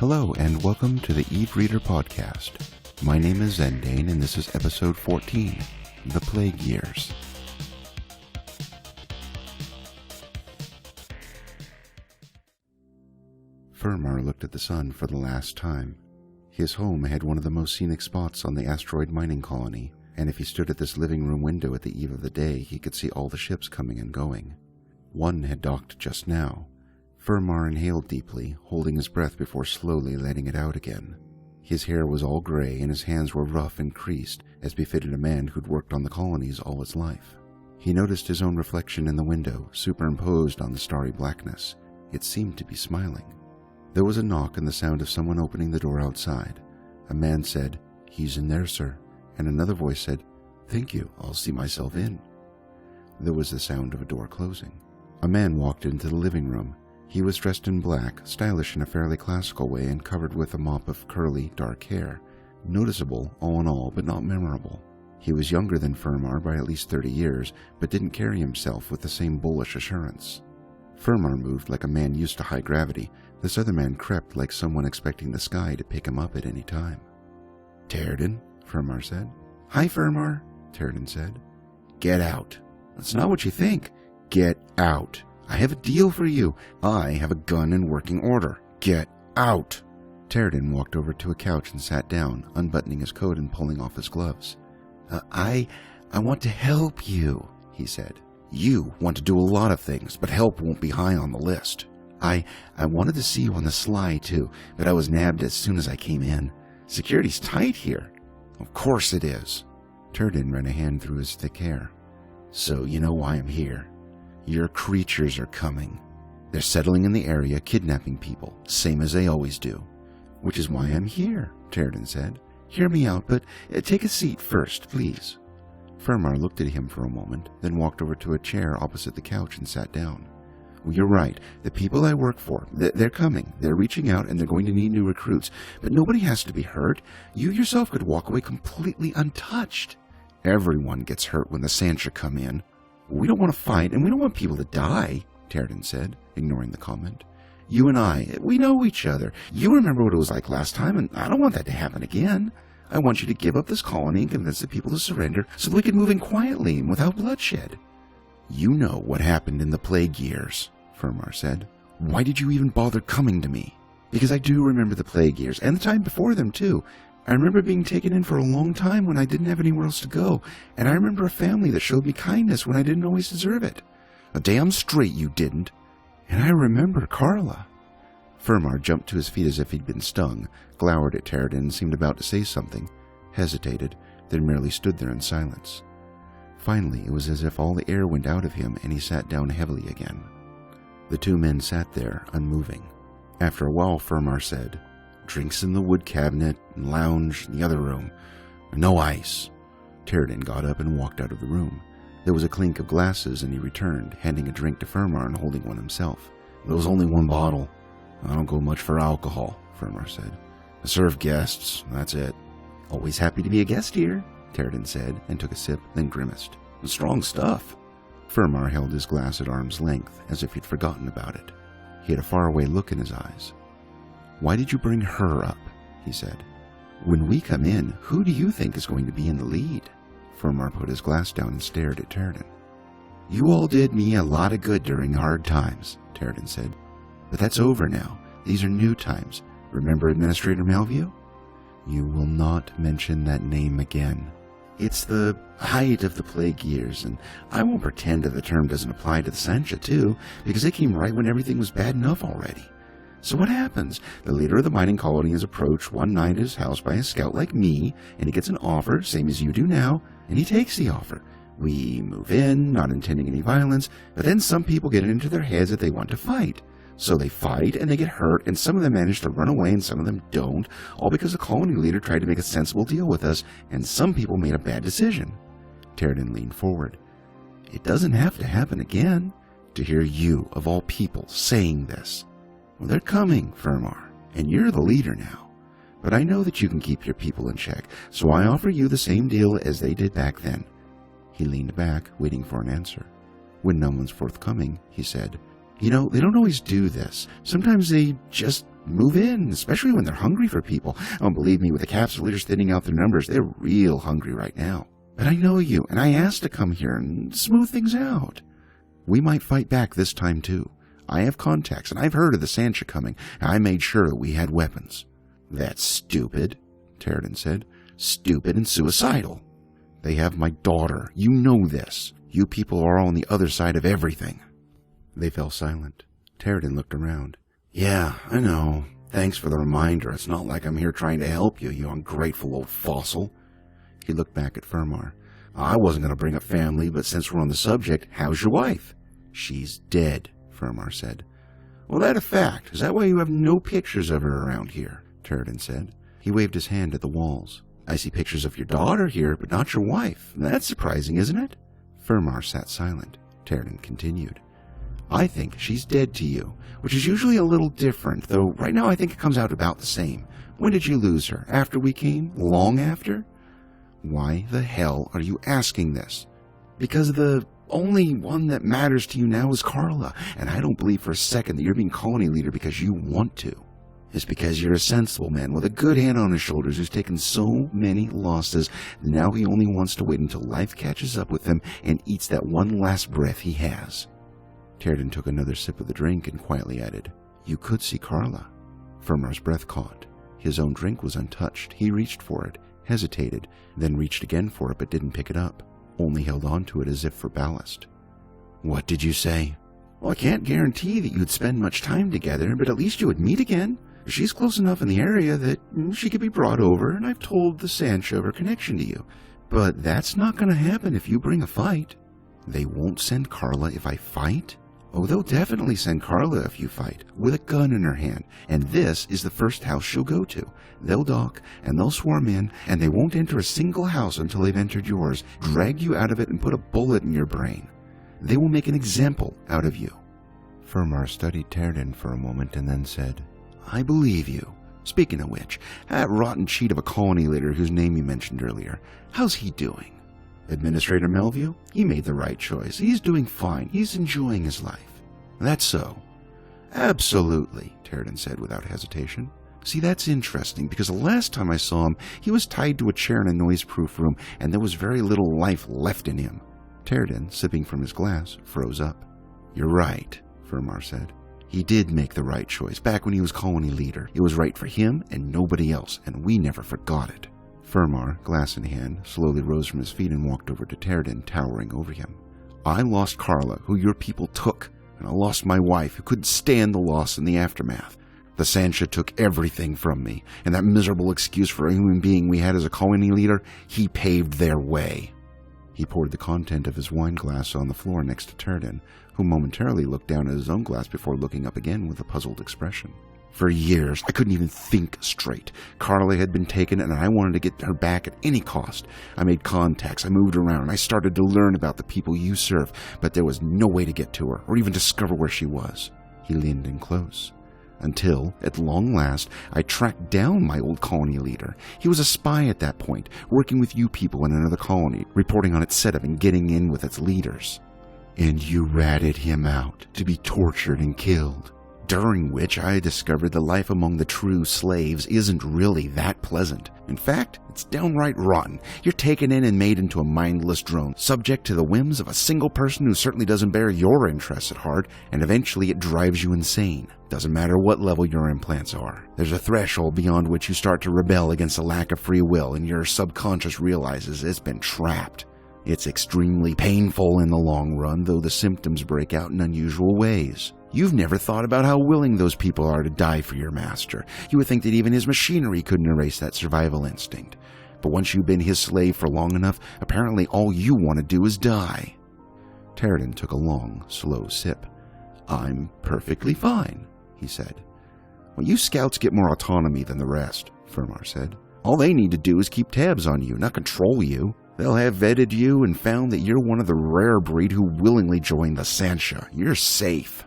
Hello and welcome to the Eve Reader Podcast. My name is Zendane and this is episode 14, The Plague Years. Fermar looked at the sun for the last time. His home had one of the most scenic spots on the asteroid mining colony, and if he stood at this living room window at the eve of the day, he could see all the ships coming and going. One had docked just now. Fermar inhaled deeply, holding his breath before slowly letting it out again. His hair was all gray and his hands were rough and creased, as befitted a man who'd worked on the colonies all his life. He noticed his own reflection in the window, superimposed on the starry blackness. It seemed to be smiling. There was a knock and the sound of someone opening the door outside. A man said, "He's in there, sir," and another voice said, "Thank you, I'll see myself in." There was the sound of a door closing. A man walked into the living room. He was dressed in black, stylish in a fairly classical way, and covered with a mop of curly, dark hair. Noticeable, all in all, but not memorable. He was younger than Fermar by at least 30 years, but didn't carry himself with the same bullish assurance. Fermar moved like a man used to high gravity. This other man crept like someone expecting the sky to pick him up at any time. "Terden," Fermar said. "Hi, Fermar," Terden said. "Get out." "That's not what you think." "Get out. I have a deal for you. I have a gun in working order. Get out." Terden walked over to a couch and sat down, unbuttoning his coat and pulling off his gloves. I want to help you," he said. "You want to do a lot of things, but help won't be high on the list. I wanted to see you on the sly, too, but I was nabbed as soon as I came in. Security's tight here." "Of course it is." Terden ran a hand through his thick hair. "So you know why I'm here. Your creatures are coming. They're settling in the area, kidnapping people, same as they always do." "Which is why I'm here," Terden said. "Hear me out, but take a seat first, please." Fermar looked at him for a moment, then walked over to a chair opposite the couch and sat down. "Well, you're right. The people I work for, they're coming. They're reaching out and they're going to need new recruits. But nobody has to be hurt. You yourself could walk away completely untouched. Everyone gets hurt when the Sancha come in. We don't want to fight, and we don't want people to die," Terden said, ignoring the comment. "You and I, we know each other. You remember what it was like last time, and I don't want that to happen again. I want you to give up this colony and convince the people to surrender so we can move in quietly and without bloodshed." "You know what happened in the Plague Years," Fermar said. "Why did you even bother coming to me?" "Because I do remember the Plague Years, and the time before them, too. I remember being taken in for a long time when I didn't have anywhere else to go, and I remember a family that showed me kindness when I didn't always deserve it." "Damn straight you didn't." "And I remember Carla." Fermar jumped to his feet as if he'd been stung, glowered at Terden and seemed about to say something, hesitated, then merely stood there in silence. Finally, it was as if all the air went out of him and he sat down heavily again. The two men sat there, unmoving. After a while, Fermar said, "Drinks in the wood cabinet and lounge in the other room. No ice." Terden got up and walked out of the room. There was a clink of glasses and he returned, handing a drink to Fermar and holding one himself. "There was only one bottle. I don't go much for alcohol," Fermar said. "I serve guests, that's it." "Always happy to be a guest here," Terden said, and took a sip, then grimaced. "Strong stuff." Fermar held his glass at arm's length, as if he'd forgotten about it. He had a faraway look in his eyes. "Why did you bring her up?" he said. "When we come in, who do you think is going to be in the lead?" Fermar put his glass down and stared at Terden. "You all did me a lot of good during hard times," Terden said. "But that's over now. These are new times. Remember Administrator Melview?" "You will not mention that name again." "It's the height of the Plague Years, and I won't pretend that the term doesn't apply to the Sancha too, because they came right when everything was bad enough already. So what happens? The leader of the mining colony is approached one night at his house by a scout like me, and he gets an offer, same as you do now, and he takes the offer. We move in, not intending any violence, but then some people get it into their heads that they want to fight. So they fight, and they get hurt, and some of them manage to run away, and some of them don't, all because the colony leader tried to make a sensible deal with us, and some people made a bad decision." Terden leaned forward. "It doesn't have to happen again. To hear you, of all people, saying this. Well, they're coming, Fermar, and you're the leader now. But I know that you can keep your people in check, so I offer you the same deal as they did back then." He leaned back, waiting for an answer. When no one's forthcoming, he said, "You know, they don't always do this. Sometimes they just move in, especially when they're hungry for people. Oh, believe me, with the capsule leaders thinning out their numbers, they're real hungry right now. But I know you, and I asked to come here and smooth things out. We might fight back this time, too. I have contacts, and I've heard of the Sancha coming, and I made sure that we had weapons. That's stupid, Terradin said. Stupid and suicidal. They have my daughter. You know this. You people are on the other side of everything. They fell silent. Terradin looked around. Yeah, I know. Thanks for the reminder. It's not like I'm here trying to help you, you ungrateful old fossil. He looked back at Fermar. I wasn't going to bring up family, but since we're on the subject, how's your wife? She's dead, Fermar said. Well, that a fact. Is that why you have no pictures of her around here? Terradin said. He waved his hand at the walls. I see pictures of your daughter here, but not your wife. That's surprising, isn't it? Fermar sat silent. Terradin continued. I think she's dead to you, which is usually a little different, though right now I think it comes out about the same. When did you lose her? After we came? Long after? Why the hell are you asking this? Because the only one that matters to you now is Carla, and I don't believe for a second that you're being colony leader because you want to. It's because you're a sensible man with a good hand on his shoulders who's taken so many losses that now he only wants to wait until life catches up with him and eats that one last breath he has. Terradin took another sip of the drink and quietly added, You could see Carla. Fermar's breath caught. His own drink was untouched. He reached for it, hesitated, then reached again for it but didn't pick it up, only held on to it as if for ballast. What did you say? Well, I can't guarantee that you'd spend much time together, but at least you would meet again. She's close enough in the area that she could be brought over, and I've told the Sancha of her connection to you. But that's not going to happen if you bring a fight. They won't send Carla if I fight? Oh, they'll definitely send Carla if you fight, with a gun in her hand, and this is the first house she'll go to. They'll dock, and they'll swarm in, and they won't enter a single house until they've entered yours, drag you out of it, and put a bullet in your brain. They will make an example out of you. Fermar studied Terradin for a moment and then said, I believe you. Speaking of which, that rotten cheat of a colony leader whose name you mentioned earlier, how's he doing? Administrator Melview? He made the right choice. He's doing fine. He's enjoying his life. That's so. Absolutely, Terradin said without hesitation. See, that's interesting, because the last time I saw him, he was tied to a chair in a noise-proof room, and there was very little life left in him. Terradin, sipping from his glass, froze up. You're right, Fermar said. He did make the right choice back when he was colony leader. It was right for him and nobody else, and we never forgot it. Fermar, glass in hand, slowly rose from his feet and walked over to Terradin, towering over him. I lost Carla, who your people took, and I lost my wife, who couldn't stand the loss in the aftermath. The Sancha took everything from me, and that miserable excuse for a human being we had as a colony leader, he paved their way. He poured the content of his wine glass on the floor next to Terradin, who momentarily looked down at his own glass before looking up again with a puzzled expression. For years, I couldn't even think straight. Carla had been taken, and I wanted to get her back at any cost. I made contacts, I moved around, and I started to learn about the people you serve, but there was no way to get to her, or even discover where she was. He leaned in close. Until, at long last, I tracked down my old colony leader. He was a spy at that point, working with you people in another colony, reporting on its setup and getting in with its leaders. And you ratted him out to be tortured and killed. During which I discovered the life among the true slaves isn't really that pleasant. In fact, it's downright rotten. You're taken in and made into a mindless drone, subject to the whims of a single person who certainly doesn't bear your interests at heart, and eventually it drives you insane. Doesn't matter what level your implants are. There's a threshold beyond which you start to rebel against a lack of free will, and your subconscious realizes it's been trapped. It's extremely painful in the long run, though the symptoms break out in unusual ways. You've never thought about how willing those people are to die for your master. You would think that even his machinery couldn't erase that survival instinct. But once you've been his slave for long enough, apparently all you want to do is die. Terradin took a long, slow sip. I'm perfectly fine, he said. Well, you scouts get more autonomy than the rest, Fermar said. All they need to do is keep tabs on you, not control you. They'll have vetted you and found that you're one of the rare breed who willingly joined the Sancha. You're safe.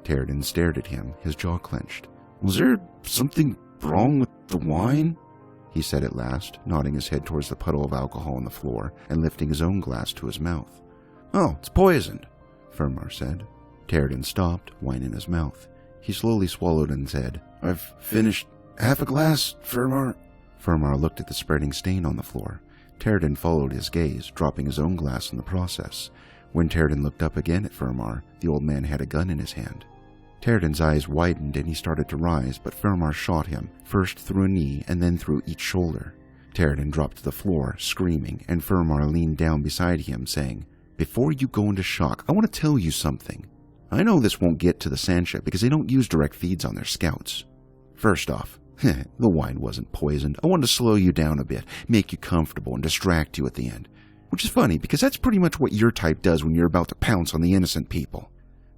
Terradin stared at him, his jaw clenched. Was there something wrong with the wine? He said at last, nodding his head towards the puddle of alcohol on the floor and lifting his own glass to his mouth. Oh, it's poisoned, Fermar said. Terradin stopped, wine in his mouth. He slowly swallowed and said, "I've finished half a glass, Fermar." Fermar looked at the spreading stain on the floor. Terradin followed his gaze, dropping his own glass in the process. When Terradin looked up again at Fermar, the old man had a gun in his hand. Terradin's eyes widened and he started to rise, but Fermar shot him, first through a knee and then through each shoulder. Terradin dropped to the floor, screaming, and Fermar leaned down beside him, saying, "Before you go into shock, I want to tell you something. I know this won't get to the Sancha because they don't use direct feeds on their scouts. First off, the wine wasn't poisoned. I wanted to slow you down a bit, make you comfortable, and distract you at the end. Which is funny, because that's pretty much what your type does when you're about to pounce on the innocent people.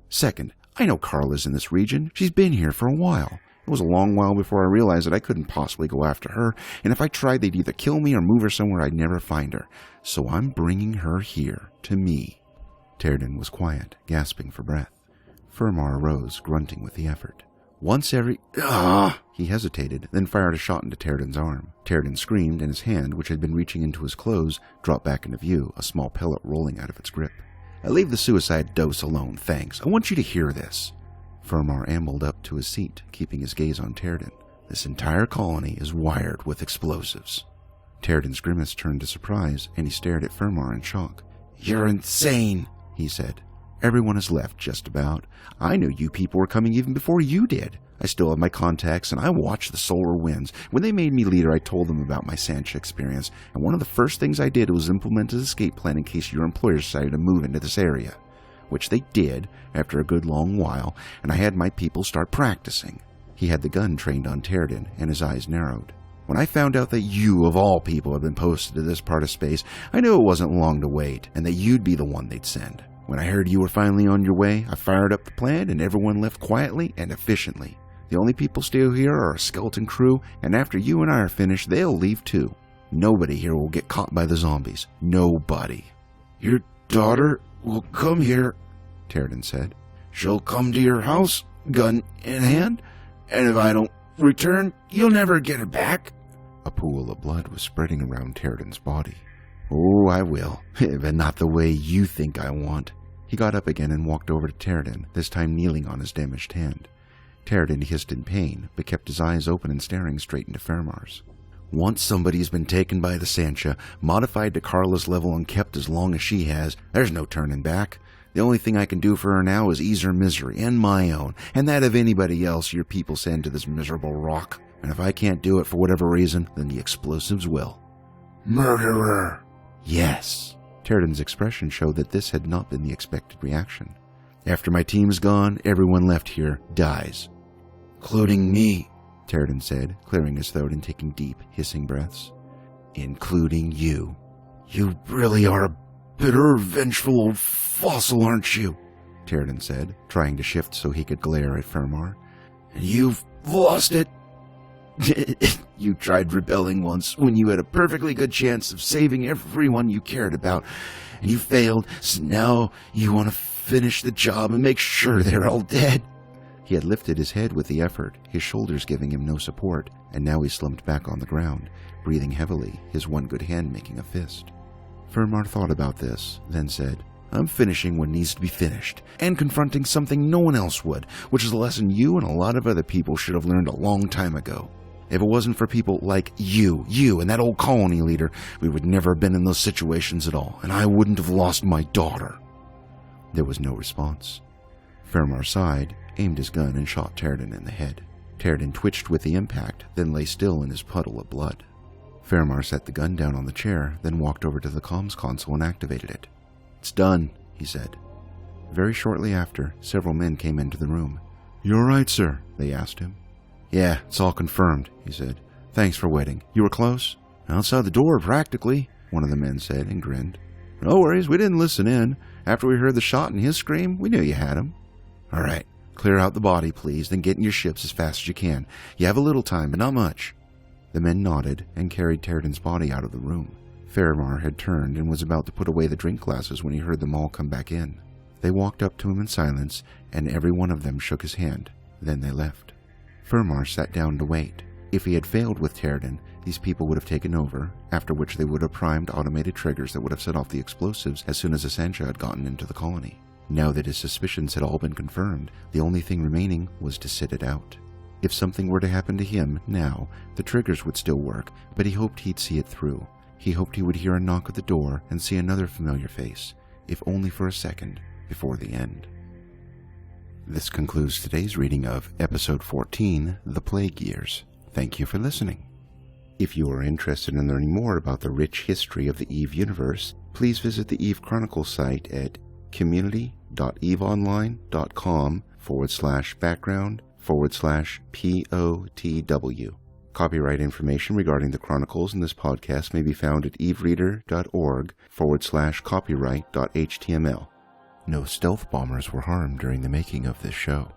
Second, I know Carla's in this region. She's been here for a while. It was a long while before I realized that I couldn't possibly go after her, and if I tried, they'd either kill me or move her somewhere I'd never find her. So I'm bringing her here, to me." Terradin was quiet, gasping for breath. Fermar arose, grunting with the effort. "Once every... He hesitated, then fired a shot into Terradin's arm. Terradin screamed, and his hand, which had been reaching into his clothes, dropped back into view, a small pellet rolling out of its grip. "Leave the suicide dose alone, thanks. I want you to hear this." Fermar ambled up to his seat, keeping his gaze on Terradin. "This entire colony is wired with explosives." Terradin's grimace turned to surprise, and he stared at Fermar in shock. "You're insane," he said. "Everyone has left, just about. I knew you people were coming even before you did. I still have my contacts, and I watch the solar winds. When they made me leader, I told them about my Sancha experience, and one of the first things I did was implement an escape plan in case your employers decided to move into this area. Which they did, after a good long while, and I had my people start practicing." He had the gun trained on Terradin, and his eyes narrowed. "When I found out that you, of all people, had been posted to this part of space, I knew it wasn't long to wait, and that you'd be the one they'd send. When I heard you were finally on your way, I fired up the plan, and everyone left quietly and efficiently. The only people still here are a skeleton crew, and after you and I are finished, they'll leave too. Nobody here will get caught by the zombies. Nobody." "Your daughter will come here," Terradin said. "She'll come to your house, gun in hand, and if I don't return, you'll never get her back." A pool of blood was spreading around Terradin's body. "Oh, I will, but not the way you think I want." He got up again and walked over to Terradin, this time kneeling on his damaged hand. Terradin hissed in pain, but kept his eyes open and staring straight into Fermar's. "Once somebody's been taken by the Sancha, modified to Carla's level and kept as long as she has, there's no turning back. The only thing I can do for her now is ease her misery, and my own, and that of anybody else your people send to this miserable rock. And if I can't do it for whatever reason, then the explosives will." "Murderer!" "Yes." Terradin's expression showed that this had not been the expected reaction. "After my team's gone, everyone left here dies." "Including me," Terradin said, clearing his throat and taking deep, hissing breaths. "Including you. You really are a bitter, vengeful old fossil, aren't you?" Terradin said, trying to shift so he could glare at Fermar. "And you've lost it. You tried rebelling once when you had a perfectly good chance of saving everyone you cared about, and you failed, so now you want to finish the job and make sure they're all dead." He had lifted his head with the effort, his shoulders giving him no support, and now he slumped back on the ground, breathing heavily, his one good hand making a fist. Fermar thought about this, then said, "I'm finishing what needs to be finished, and confronting something no one else would, which is a lesson you and a lot of other people should have learned a long time ago. If it wasn't for people like you and that old colony leader, we would never have been in those situations at all, and I wouldn't have lost my daughter." There was no response. Fermar sighed, aimed his gun, and shot Terradin in the head. Terradin twitched with the impact, then lay still in his puddle of blood. Fermar set the gun down on the chair, then walked over to the comms console and activated it. "It's done," he said. Very shortly after, several men came into the room. "You all right, sir?" they asked him. "Yeah, it's all confirmed," he said. "Thanks for waiting. You were close?" "Outside the door, practically," one of the men said and grinned. "No worries, we didn't listen in. After we heard the shot and his scream, we knew you had him." "All right, clear out the body, please, then get in your ships as fast as you can. You have a little time, but not much." The men nodded and carried Terradin's body out of the room. Fermar had turned and was about to put away the drink glasses when he heard them all come back in. They walked up to him in silence, and every one of them shook his hand. Then they left. Fermar sat down to wait. If he had failed with Terradin, these people would have taken over, after which they would have primed automated triggers that would have set off the explosives as soon as the Sancha had gotten into the colony. Now that his suspicions had all been confirmed, the only thing remaining was to sit it out. If something were to happen to him now, the triggers would still work, but he hoped he'd see it through. He hoped he would hear a knock at the door and see another familiar face, if only for a second, before the end. This concludes today's reading of Episode 14, The Plague Years. Thank you for listening. If you are interested in learning more about the rich history of the EVE universe, please visit the EVE Chronicles site at community.eveonline.com/background/POTW. Copyright information regarding the Chronicles in this podcast may be found at evereader.org/copyright.html. No stealth bombers were harmed during the making of this show.